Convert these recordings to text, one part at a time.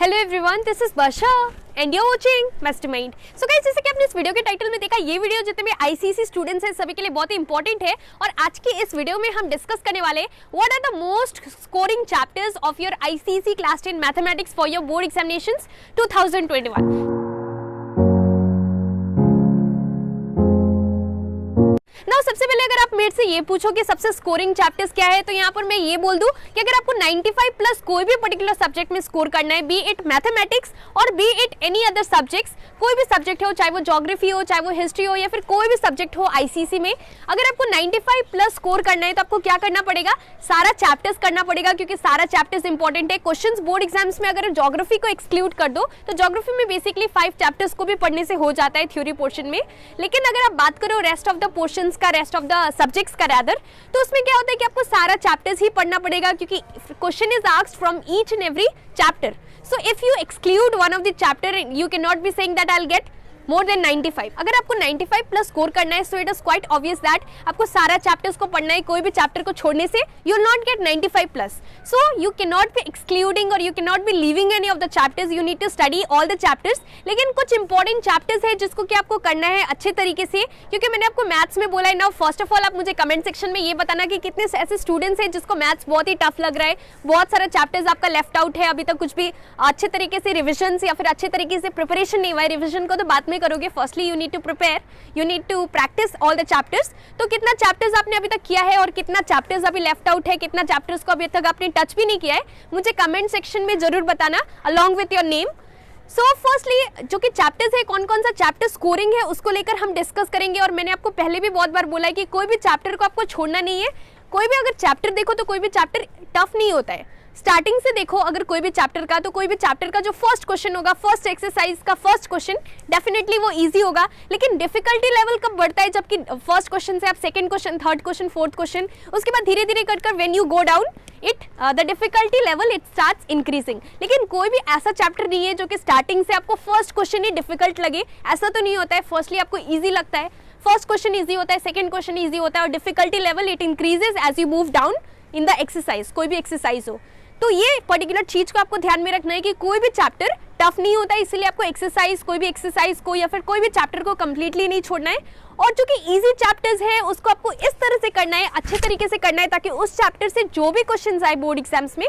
Hello everyone, this is Varsha and you are watching Mastermind. So guys, जैसे कि आपने इस वीडियो के टाइटल में देखा, ये वीडियो जितने भी आईसीएसई स्टूडेंट्स हैं सभी के लिए बहुत ही इंपॉर्टेंट है। और आज की इस वीडियो में हम डिस्कस करने वाले what are the most scoring chapters of your ICSE class 10 mathematics for your board examinations 2021। सबसे पहले अगर आप मेरे से ये पूछो कि सबसे स्कोरिंग चैप्टर्स क्या है, तो यहाँ पर मैं ये बोल दूं कि अगर आपको 95 प्लस कोई भी पर्टिकुलर सब्जेक्ट में स्कोर करना है, बी इट मैथमेटिक्स और B it any other subjects, कोई भी सब्जेक्ट हो, चाहे वो ज्योग्राफी हो, चाहे वो हिस्ट्री हो, या फिर कोई भी सब्जेक्ट हो आईसीएसई में, अगर आपको 95 प्लस स्कोर करना है तो आपको क्या करना पड़ेगा, सारा चैप्टर्स करना पड़ेगा, क्योंकि सारा चैप्टर्स इंपॉर्टेंट है। क्वेश्चंस बोर्ड एग्जाम्स में अगर ज्योग्राफी को एक्सक्लूड कर दो तो ज्योग्राफी में बेसिकली 5 चैप्टर्स को भी पढ़ने से हो जाता है थ्योरी पोर्शन में। लेकिन अगर आप बात करो रेस्ट ऑफ द पोर्शंस का, रेस्ट ऑफ द सब्जेक्ट्स का रादर, तो उसमें क्या होता है कि आपको सारा चैप्टर्स ही पढ़ना पड़ेगा, क्योंकि question is asked from each and every chapter. So if you exclude one of the chapter, you can not be saying that I will get more than 95। अगर आपको 95 प्लस स्कोर करना है, so it is quite obvious that आपको सारा chapters को पढ़ना है, कोई भी चैप्टर को छोड़ने से you will not get 95 plus. So you can not be excluding और you can not be leaving any of the chapters, you need to study all the chapters. लेकिन कुछ इंपॉर्टेंट चैप्टर्स है जिसको कि आपको करना है अच्छे तरीके से, क्योंकि मैंने आपको मैथ्स में बोला है। नाउ फर्स्ट ऑफ ऑल आप मुझे कमेंट सेक्शन में ये बताना कि कितने ऐसे स्टूडेंट्स हैं जिसको मैथ्स बहुत ही टफ लग रहा है, बहुत सारा चैप्टर्स आपका लेफ्ट आउट है, अभी तक कुछ भी अच्छे तरीके से रिविजन या फिर अच्छे तरीके से प्रिपरेशन नहीं हुआ है। रिविजन को तो बाद में करोगे, firstly you need to prepare, you need to practice all the chapters। तो कितना चैप्टर्स आपने अभी तक किया है और कितना चैप्टर्स अभी लेफ्ट आउट है, कितना चैप्टर्स को अभी तक आपने टच भी नहीं किया है, मुझे कमेंट सेक्शन में जरूर बताना along with your name। So firstly जो कि चैप्टर्स है, कौन कौन सा चैप्टर स्कोरिंग है उसको लेकर हम डिस्कस करेंगे। और मैंने आपको पहले भी बहुत बार बोला है कि कोई भी चैप्टर को आपको छोड़ना नहीं है। कोई भी अगर चैप्टर देखो तो कोई भी चैप्टर टफ नहीं होता है। स्टार्टिंग से देखो अगर कोई भी चैप्टर का, तो कोई भी चैप्टर का जो फर्स्ट क्वेश्चन होगा, फर्स्ट एक्सरसाइज का फर्स्ट क्वेश्चन, डेफिनेटली वो इजी होगा। लेकिन डिफिकल्टी लेवल कब बढ़ता है, जबकि फर्स्ट क्वेश्चन से आप second question, third question, fourth question, उसके बाद धीरे धीरे कर when you go down it the difficulty level it starts increasing. लेकिन कोई भी ऐसा चैप्टर नहीं है जो कि स्टार्टिंग से आपको फर्स्ट क्वेश्चन ही डिफिकल्ट लगे, ऐसा तो नहीं होता है। फर्स्टली आपको ईजी लगता है, फर्स्ट क्वेश्चन ईजी होता है, सेकंड क्वेश्चन ईजी होता है, और difficulty level it increases as you move down in the exercise, कोई भी एक्सरसाइज हो। तो ये पर्टिकुलर चीज को आपको ध्यान में रखना है कि कोई भी चैप्टर टफ नहीं होता है, इसलिए आपको एक्सरसाइज, कोई भी एक्सरसाइज को या फिर कोई भी चैप्टर को कंप्लीटली नहीं छोड़ना है। और जो कि इजी चैप्टर्स है उसको आपको इस तरह से करना है, अच्छे तरीके से करना है, ताकि उस चैप्टर से जो भी क्वेश्चंस आए बोर्ड एग्जाम्स में,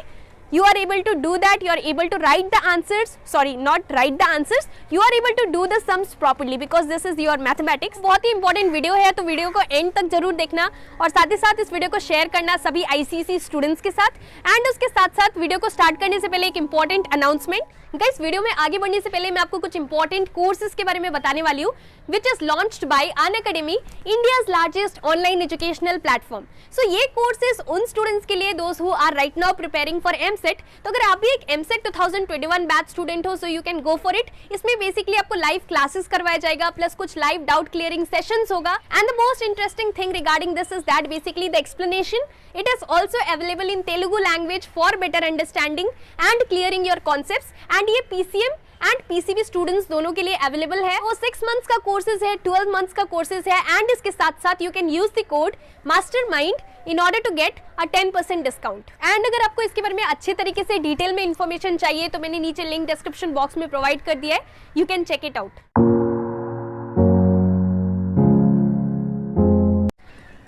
you are able to do that, you are able to write the answers, sorry not write the answers, you are able to do the sums properly because this is your mathematics। बहुत ही important video है, तो video को and तक जरूर देखना और साथ ही साथ इस वीडियो को शेयर करना सभी आईसीएसई स्टूडेंट्स के साथ। एंड उसके साथ साथ वीडियो को स्टार्ट करने से पहले एक इंपॉर्टेंट अनाउंसमेंट। गाइस, वीडियो में आगे बढ़ने से पहले मैं आपको कुछ इंपॉर्टेंट कोर्सेज के बारे में बताने वाली हूँ, which is launched by Unacademy, India's largest online educational platform। So ये कोर्सेज उन स्टूडेंट्स के लिए, those who are right now preparing for MSET। तो अगर आप भी एक MSET 2021 बैच स्टूडेंट हो, so you can go for it। इसमें बेसिकली आपको लाइव क्लासेस करवाया जाएगा, प्लस कुछ लाइव डाउट क्लियरिंग सेशंस होगा। And the most interesting thing regarding this is that basically the explanation, it is also available in Telugu language for better understanding and clearing your concepts। and ये PCM and PCB students दोनों के लिए available है। वो 6 months का courses है, 12 months का courses है। एंड इसके साथ साथ you can use the code Mastermind in order to get a 10% discount. And अगर आपको इसके बारे में अच्छे तरीके से डिटेल में इंफॉर्मेशन चाहिए तो मैंने नीचे लिंक डिस्क्रिप्शन बॉक्स में प्रोवाइड कर दिया है, you can check it out.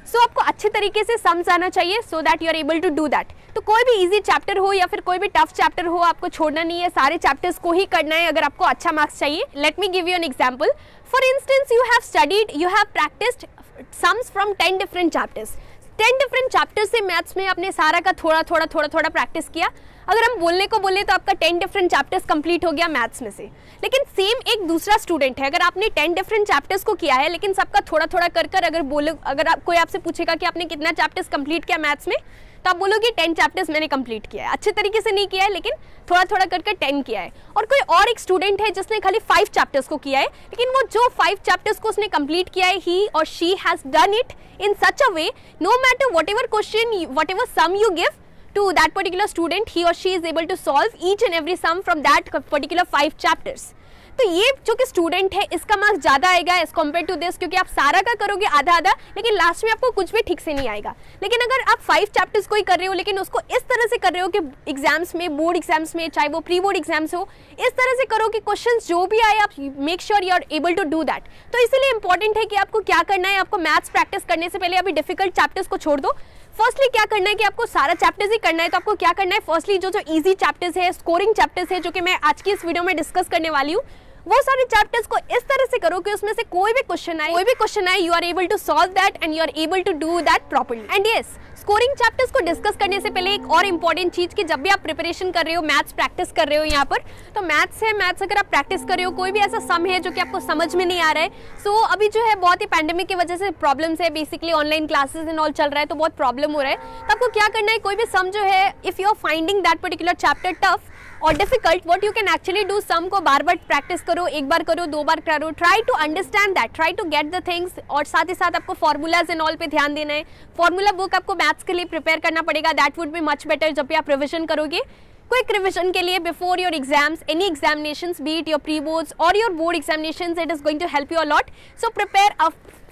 So आपको अच्छे तरीके से समझ आना चाहिए so that you are able to do that. तो कोई भी इजी चैप्टर हो या फिर कोई भी टफ चैप्टर हो, आपको छोड़ना नहीं है, सारे चैप्टर्स को ही करना है अगर आपको अच्छा मार्क्स चाहिए। Let me give you an example. For instance you have studied, you have practised sums from 10 different chapters. 10 different chapters से मैथ्स में आपने सारा का थोड़ा थोड़ा प्रैक्टिस किया। अगर हम बोलने को बोले तो आपका 10 डिफरेंट चैप्टर्स कंप्लीट हो गया मैथ्स में से। लेकिन सेम एक दूसरा स्टूडेंट है, अगर आपने 10 डिफरेंट चैप्टर्स को किया है लेकिन सबका थोड़ा कर अगर कोई आपसे पूछेगा कि आपने कितना चैप्टर्स कंप्लीट किया मैथ्स में, तो आप बोलोगे 10 चैप्टर्स मैंने कंप्लीट किया है। अच्छे तरीके से नहीं किया है लेकिन थोड़ा कर 10 किया है। और कोई और एक स्टूडेंट है जिसने खाली 5 चैप्टर्स को किया है, लेकिन वो जो 5 चैप्टर्स को उसने कंप्लीट किया है, ही और she has done it in such a way, no matter whatever question, whatever sum you give to that particular student, he or she is able to solve each and every sum from that particular 5 chapters। तो ये जो कि student है इसका marks ज़्यादा आएगा as compare to this, क्योंकि आप सारा का करोगे आधा आधा, लेकिन लास्ट में आपको कुछ भी ठीक से नहीं आएगा। लेकिन अगर आप 5 चैप्टर्स कोई कर रहे हो लेकिन उसको इस तरह से कर रहे हो कि एग्जाम्स में, बोर्ड एग्जाम्स में, चाहे वो प्री बोर्ड एग्जाम्स हो, इस तरह से करो कि क्वेश्चंस जो भी आए आप make sure you are able to do that. तो इसीलिए इंपॉर्टेंट है कि आपको क्या करना है, आपको मैथ्स प्रैक्टिस करने से पहले अभी डिफिकल्ट चैप्टर्स को छोड़ दो। फर्स्टली क्या करना है कि आपको सारा चैप्टर्स ही करना है। तो आपको क्या करना है, फर्स्टली जो इजी चैप्टर्स है, स्कोरिंग चैप्टर्स है, जो कि मैं आज की इस वीडियो में डिस्कस करने वाली हूँ, वो सारे चैप्टर्स को इस तरह से करो कि उसमें से कोई भी क्वेश्चन आए you are able to solve that and you are able to do that properly. And yes, scoring chapters को डिस्कस करने से पहले एक और इंपॉर्टेंट चीज कि जब भी आप प्रिपरेशन कर रहे हो, मैथ्स प्रैक्टिस कर रहे हो यहाँ पर, तो मैथ्स अगर आप प्रैक्टिस कर रहे हो, कोई भी ऐसा सम है जो कि आपको समझ में नहीं आ रहा है, सो अभी जो है बहुत ही पैंडेमिक की वजह से प्रॉब्लम्स है, basically online classes and all चल रहा है, तो बहुत प्रॉब्लम हो रहा है। तो आपको क्या करना है, कोई भी सम जो है, if you are finding that particular chapter tough और difficult, what you can actually do, sum को बार बार प्रैक्टिस करो, एक बार करो, 2 बार करो, try to understand that, try to get the things. और साथ ही साथ आपको फॉर्मूलाज एंड ऑल पे ध्यान देना है। फॉर्मूला बुक आपको मैथ्स के लिए प्रिपेयर करना पड़ेगा, that would be much better जब भी आप रिविजन करोगे। क्विक रिविजन के लिए before your exams, any examinations, be it your pre boards और your board examinations, it is going to help you a lot. So prepare a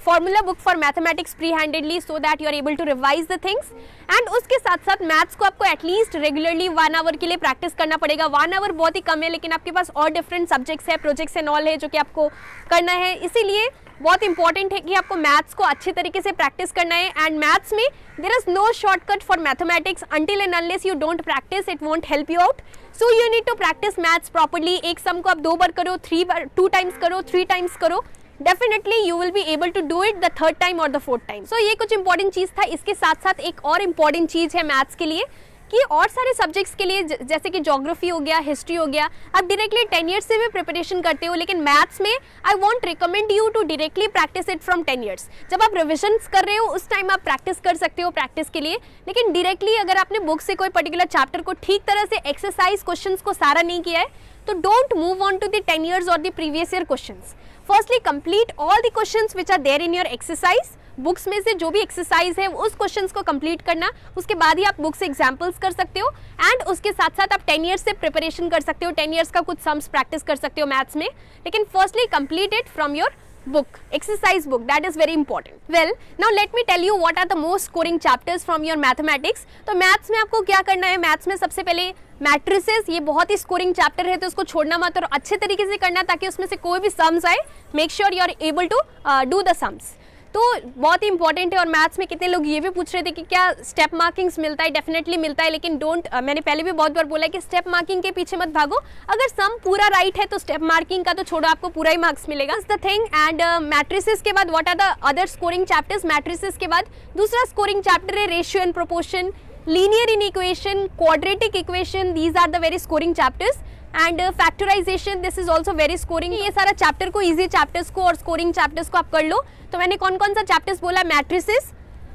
formula book for mathematics pre handedly so that you are able to revise the things. And उसके साथ साथ maths को आपको at least regularly 1 our के लिए practice करना पड़ेगा। 1 our बहुत ही कम है, लेकिन आपके पास और डिफरेंट सब्जेक्ट्स है, प्रोजेक्ट्स एंड ऑल है जो कि आपको करना है। इसीलिए बहुत इंपॉर्टेंट है कि आपको मैथ्स को अच्छे तरीके से प्रैक्टिस करना है। एंड मैथ्स में there is no shortcut for mathematics, until and unless you don't practice it won't help you out. So you need to practice maths properly. एक सम को आप 2 बार करो, 2 टाइम्स करो, 3 टाइम्स करो, definitely you will be able to do it the 3rd time और the 4th time. So ये कुछ इंपॉर्टेंट चीज था। इसके साथ साथ एक और इंपॉर्टेंट चीज है मैथ्स के लिए कि और सारे सब्जेक्ट्स के लिए, जैसे कि ज्योग्राफी हो गया, हिस्ट्री हो गया, आप डायरेक्टली 10 ईयर्स से भी प्रिपरेशन करते हो, लेकिन मैथ्स में I won't recommend you to directly practice it from 10 years. जब आप रिविजन कर रहे हो उस टाइम आप प्रैक्टिस कर सकते हो प्रैक्टिस के लिए, लेकिन डायरेक्टली अगर आपने बुक से कोई पर्टिकुलर चैप्टर को ठीक तरह से एक्सरसाइज क्वेश्चन को सारा नहीं किया है, तो don't move on to the 10 years और the previous year question. Firstly complete all the questions which are there in your exercise. Books में से जो भी एक्सरसाइज है उस क्वेश्चंस को कंप्लीट करना, उसके बाद ही आप बुक से एग्जांपल्स कर सकते हो। एंड उसके साथ साथ आप 10 ईयर्स से प्रिपरेशन कर सकते हो, 10 ईयर्स का कुछ सम्स प्रैक्टिस कर सकते हो मैथ्स में, लेकिन firstly complete it from your book, exercise book, that is very important. Well, now let me tell you what are the most scoring chapters from your mathematics. तो maths में आपको क्या करना है, मैथ्स में सबसे पहले मैट्रिसेस, ये बहुत ही स्कोरिंग चैप्टर है, तो उसको छोड़ना मत और अच्छे तरीके से करना ताकि उसमें से कोई भी सम्स आए, make sure you are able to do the sums. तो बहुत ही इंपॉर्टेंट है। और मैथ्स में कितने लोग ये भी पूछ रहे थे कि क्या स्टेप मार्किंग्स मिलता है, डेफिनेटली मिलता है, लेकिन मैंने पहले भी बहुत बार बोला है कि स्टेप मार्किंग के पीछे मत भागो। अगर सम पूरा राइट है तो स्टेप मार्किंग का तो छोड़ो, आपको पूरा ही मार्क्स मिलेगा, द थिंग। एंड मैट्रिसेस के बाद what are the other scoring chapters, matrices के बाद दूसरा स्कोरिंग चैप्टर है ratio and proportion, linear inequation, quadratic equation, these are the very scoring chapters. And factorization, this is also very scoring. ये सारा chapter को, easy chapters को और scoring chapters को आप कर लो। तो मैंने कौन कौन सा चैप्टर्स बोला, matrices,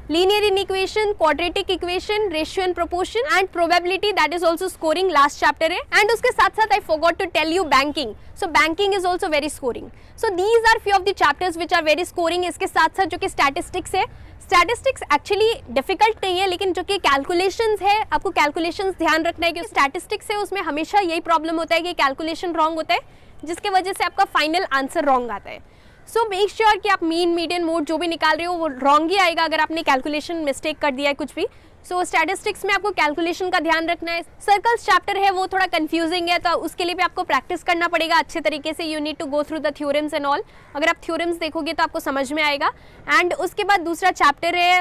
linear inequation, quadratic equation, ratio and proportion and probability, that is also scoring, last chapter है। एंड उसके साथ साथ I forgot to tell you banking, so banking is also very scoring. So these are few of the chapters which are very scoring. इसके साथ साथ जो कि statistics है, स्टैटिस्टिक्स एक्चुअली डिफिकल्ट नहीं है, लेकिन जो कि कैलकुलेशंस है, आपको कैलकुलेशंस ध्यान रखना है कि स्टैटिस्टिक्स है उसमें हमेशा यही प्रॉब्लम होता है कि कैलकुलेशन रॉन्ग होता है, जिसके वजह से आपका फाइनल आंसर रॉन्ग आता है। सो मेक श्योर कि आप मीन, मीडियन, मोड जो भी निकाल रहे हो वो रॉन्ग ही आएगा अगर आपने कैलकुलेशन मिस्टेक कर दिया है कुछ भी। सो स्टैटिस्टिक्स में आपको कैलकुलेशन का ध्यान रखना है। सर्कल्स चैप्टर है वो थोड़ा कंफ्यूजिंग है, तो उसके लिए भी आपको प्रैक्टिस करना पड़ेगा अच्छे तरीके से। You need to go through the theorems and all. अगर आप थ्योरम्स देखोगे तो आपको समझ में आएगा। एंड उसके बाद दूसरा चैप्टर है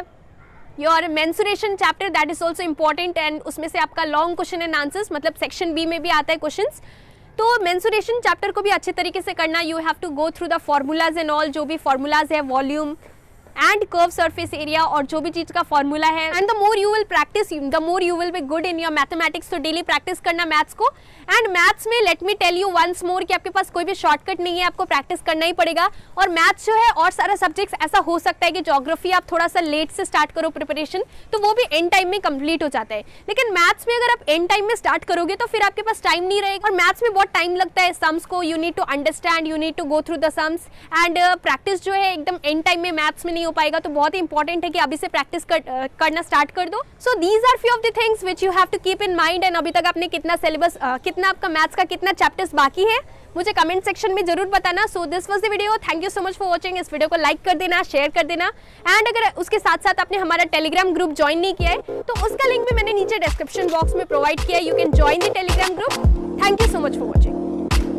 your mensuration chapter, that is also important. And उसमें से आपका लॉन्ग क्वेश्चन एंड आंसर्स, मतलब सेक्शन बी में भी आता है क्वेश्चंस, तो मेंसुरेशन चैप्टर को भी अच्छे तरीके से करना। You have to go through the formulas and all, जो भी फॉर्मूलाज है, volume and curve surface area और जो भी चीज का फॉर्मूला है। And the more you will practice, the more you will be good in your mathematics. तो डेली प्रैक्टिस करना मैथ्स को। एंड मैथ्स में let me tell you once more कि आपके पास कोई भी शॉर्टकट नहीं है, आपको प्रैक्टिस करना ही पड़ेगा। और मैथ्स जो है और सारा सब्जेक्ट्स ऐसा हो सकता है कि ज्योग्राफी आप थोड़ा सा लेट से स्टार्ट करो प्रिपरेशन, तो वो भी एंड टाइम में कंप्लीट हो जाता है। लेकिन मैथ्स में अगर आप एंड टाइम में स्टार्ट करोगे तो फिर आपके पास टाइम नहीं रहेगा। और मैथ्स में बहुत टाइम लगता है, सम्स को you need to understand, you need to go through the sums. And practice जो है एकदम एंड टाइम में मैथ्स में नहीं नहीं हो पाएगा, तो बहुत ही इंपॉर्टेंट है कि अभी से प्रैक्टिस करना स्टार्ट कर दो। So these are few of the things which you have to keep in mind. And अभी तक आपने कितना सिलेबस, कितना आपका मैथ्स का कितना चैप्टर्स बाकी है, मुझे कमेंट सेक्शन में जरूर बताना। So this was the video, thank you so much for watching. इस वीडियो को लाइक कर देना, शेयर कर देना, एंड अगर उसके साथ साथ आपने हमारा टेलीग्राम ग्रुप ज्वाइन नहीं किया है तो उसका लिंक भी मैंने नीचे डिस्क्रिप्शन बॉक्स में प्रोवाइड किया है। You can join the Telegram group. Thank you so much for watching.